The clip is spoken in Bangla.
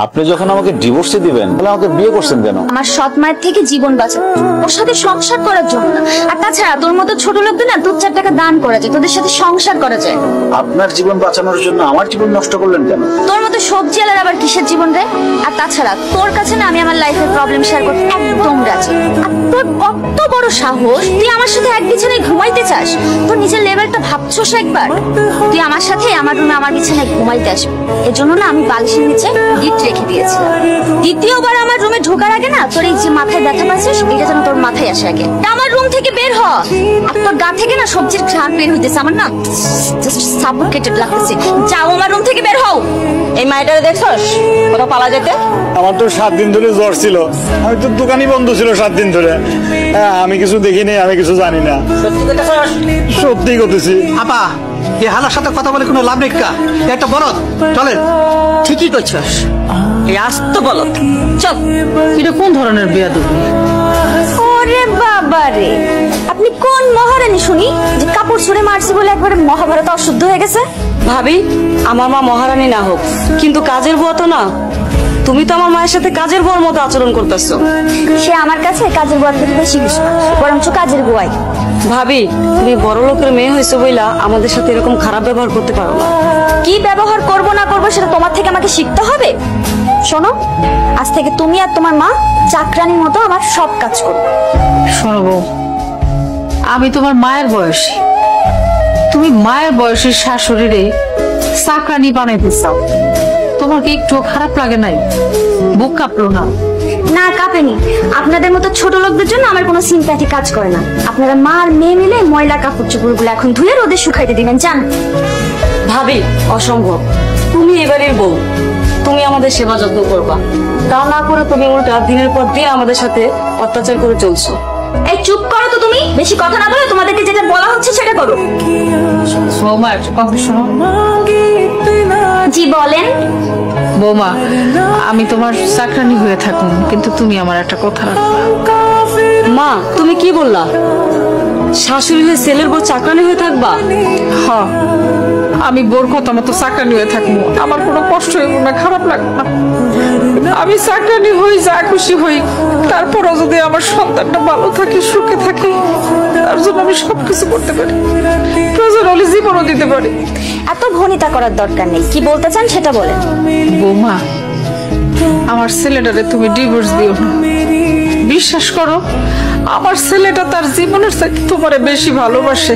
আপনি যখন আমাকে ডিভোর্সে দিবেন তাহলে আমাকে বিয়ে করছেন কেন? আমার সৎ মায়ের থেকে জীবন বাঁচানো, ওর সাথে সংসার করার জন্য। আর তাছাড়া তোর মতো ছোট লোকদের না 2-4 টাকা দান করা যায়, তোদের সাথে সংসার করা যায়। আপনার জীবন বাঁচানোর জন্য আমার জীবন নষ্ট করলেন কেন? তোর মতো সবজি আলার আবার কিসের জীবন রে? আর তাছাড়া তোর কাছে না আমি আমার লাইফের প্রবলেম শেয়ার করতে একদম রাজি। আর তোর কত বড় সাহস, তুই আমার সাথে এক বিছানায় ঘুমাইতে চাস? তোর নিজের লেভেলটা ভাবছোস একবার? তুই আমার সাথে আমার রুমে আমার বিছানায় ঘুমাইতে আসবি, এর জন্য না আমি বালিশের নিচে গিফট রেখে দিয়েছিলাম। দ্বিতীয়বার আমার রুমে ঢোকার আগে না তোর এই যে মাথায় ব্যথা পাচ্ছিস, এটা যেন তোর মাথায় আসে আগে। আমার রুম থেকে বের হ, আর তোর গা থেকে না সবজির ঘ্রাণ বের হইতেছে, আমার না জাস্ট সাফোকেটেড লাগতেছে। যাও আমার রুম থেকে বের হও। এই মাইটারে দেখছস কোথাও পালা যেতে? আমার তো 7 দিন ধরে জ্বর ছিল, আমি তো দোকানই বন্ধ ছিল 7 দিন ধরে। আমি কিছু দেখিনি, আমি কিছু জানি না। সত্যি কইতাছস? সত্যি করতেছি। আপা, এই হালার সাথে কথা বলে কোনো লাভ নেই। একটা বলদ চলেন। ঠিকই কইছস, এই আস্ত বলত। চল। এটা কোন ধরনের বেয়াদবি? ওরে বাবা রে, আপনি কোন মহারানী শুনি যে কাপড় ছুঁড়ে মারছি বলে একবারে মহাভারত অশুদ্ধ হয়ে গেছে? ভাবি, আমার মা মহারানী না হোক, কিন্তু কাজের বুয়া তো না। তুমি তো আমার মায়ের সাথে কাজের বুয়ার মতো আচরণ করতেছো। সে আমার কাছে কাজের বুয়ার থেকে বেশি কিছু না, বরঞ্চ কাজের বুয়াই। ভাবি, তুমি বড় লোকের মেয়ে হয়েছো বইলা আমাদের সাথে এরকম খারাপ ব্যবহার করতে পারো না। কি ব্যবহার করব না করব সেটা তোমার থেকে আমাকে শিখতে হবে। শোনো, আজ থেকে তুমি আর তোমার মা চাকরানির মতো আমার সব কাজ করবে। শোনো বউ, আমি তোমার মায়ের বয়সী, তুমি মায়ের বয়সের শাশুড়িরে চাকরানি বানাইতে চাও, তোমার কি একটু খারাপ লাগে নাই? বুক কাঁপলো না? না কাঁপেনি। আপনাদের মতো ছোট লোকদের জন্য আমার কোনো সিম্প্যাথি কাজ করে না। আপনারা মা আর মেয়ে মিলে ময়লা কাপড় চোপড়গুলো এখন ধুয়ে রোদে শুকাইতে দিবেন, জান? ভাবি, অসম্ভব। তুমি এবারের বউ, তুমি আমাদের সেবা যত্ন করবা, তা না করে তুমি উল্টা দিনের পর দিন আমাদের সাথে অত্যাচার করে চলছো। এই চুপ করো তো, তুমি বেশি কথা না বলে তোমাদেরকে যেটা বলা হচ্ছে সেটা করো। বৌমা একটা কথা শোনো। জি বলেন। বৌমা, আমি তোমার চাকরানি হয়ে থাকুন, কিন্তু তুমি আমার একটা কথা রাখবা। মা, তুমি কি বললা? শাশুড়ি হয়ে ছেলের বউ চাকরানি হয়ে থাকবা? হ, আমি বোর কথা মতো চাকরানি হয়ে থাকবো, আমার কোনো কষ্ট হইব না, খারাপ লাগবে না। আমি চাকরানি হই, যা খুশি হই, তারপরও যদি আমার সন্তানটা ভালো থাকে, সুখে থাকে, তার জন্য আমি সবকিছু করতে পারি, প্রয়োজন হলে জীবনও দিতে পারি। এত ভনিতা করার দরকার নেই, কি বলতে চান সেটা বলেন। বৌমা, আমার ছেলেটারে তুমি ডিভোর্স দিও না। বিশ্বাস করো, আমার ছেলেটা তার জীবনের চাইতে তোমারে বেশি ভালোবাসে।